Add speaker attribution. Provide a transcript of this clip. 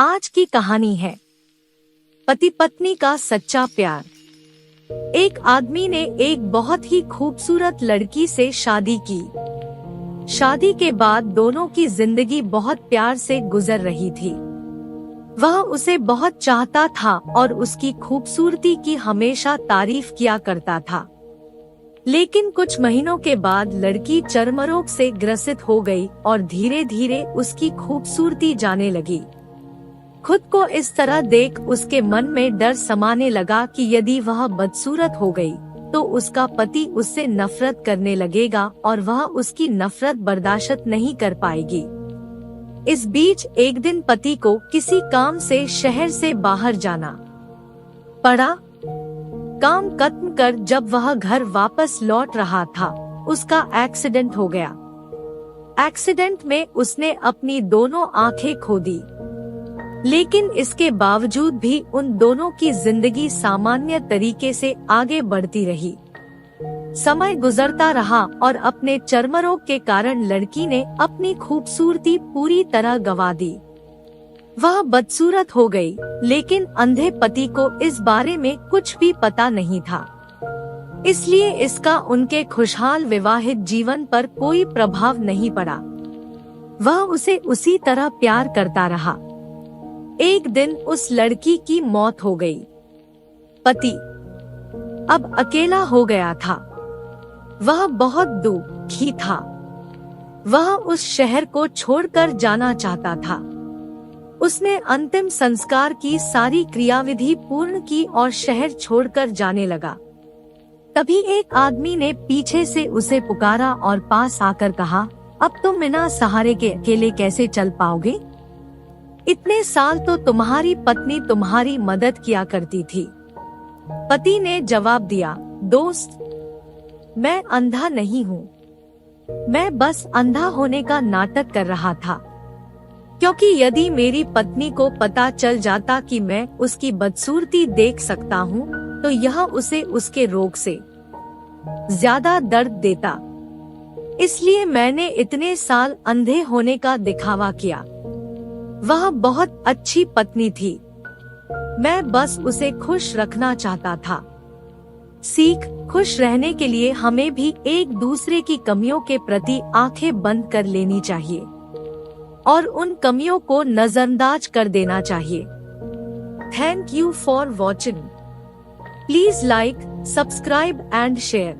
Speaker 1: आज की कहानी है पति पत्नी का सच्चा प्यार। एक आदमी ने एक बहुत ही खूबसूरत लड़की से शादी की। शादी के बाद दोनों की जिंदगी बहुत प्यार से गुजर रही थी। वह उसे बहुत चाहता था और उसकी खूबसूरती की हमेशा तारीफ किया करता था। लेकिन कुछ महीनों के बाद लड़की चर्मरोग से ग्रसित हो गई और धीरे धीरे उसकी खूबसूरती जाने लगी। खुद को इस तरह देख उसके मन में डर समाने लगा कि यदि वह बदसूरत हो गई तो उसका पति उससे नफरत करने लगेगा और वह उसकी नफरत बर्दाश्त नहीं कर पाएगी। इस बीच एक दिन पति को किसी काम से शहर से बाहर जाना पड़ा। काम खत्म कर जब वह घर वापस लौट रहा था, उसका एक्सीडेंट हो गया। एक्सीडेंट में उसने अपनी दोनों आंखें खो दी। लेकिन इसके बावजूद भी उन दोनों की जिंदगी सामान्य तरीके से आगे बढ़ती रही। समय गुजरता रहा और अपने चर्मरोग के कारण लड़की ने अपनी खूबसूरती पूरी तरह गंवा दी। वह बदसूरत हो गई, लेकिन अंधे पति को इस बारे में कुछ भी पता नहीं था। इसलिए इसका उनके खुशहाल विवाहित जीवन पर कोई प्रभाव नहीं पड़ा। वह उसे उसी तरह प्यार करता रहा। एक दिन उस लड़की की मौत हो गई। पति अब अकेला हो गया था। वह बहुत दुखी था। वह उस शहर को छोड़कर जाना चाहता था। उसने अंतिम संस्कार की सारी क्रियाविधि पूर्ण की और शहर छोड़कर जाने लगा। तभी एक आदमी ने पीछे से उसे पुकारा और पास आकर कहा, अब तुम बिना सहारे के अकेले कैसे चल पाओगे? इतने साल तो तुम्हारी पत्नी तुम्हारी मदद किया करती थी। पति ने जवाब दिया, दोस्त, मैं अंधा नहीं हूँ। मैं बस अंधा होने का नाटक कर रहा था, क्योंकि यदि मेरी पत्नी को पता चल जाता कि मैं उसकी बदसूरती देख सकता हूँ तो यह उसे उसके रोग से ज्यादा दर्द देता। इसलिए मैंने इतने साल अंधे होने का दिखावा किया। वह बहुत अच्छी पत्नी थी। मैं बस उसे खुश रखना चाहता था। सीख, खुश रहने के लिए हमें भी एक दूसरे की कमियों के प्रति आंखें बंद कर लेनी चाहिए और उन कमियों को नजरअंदाज कर देना चाहिए। Thank you for watching. Please like, subscribe and share.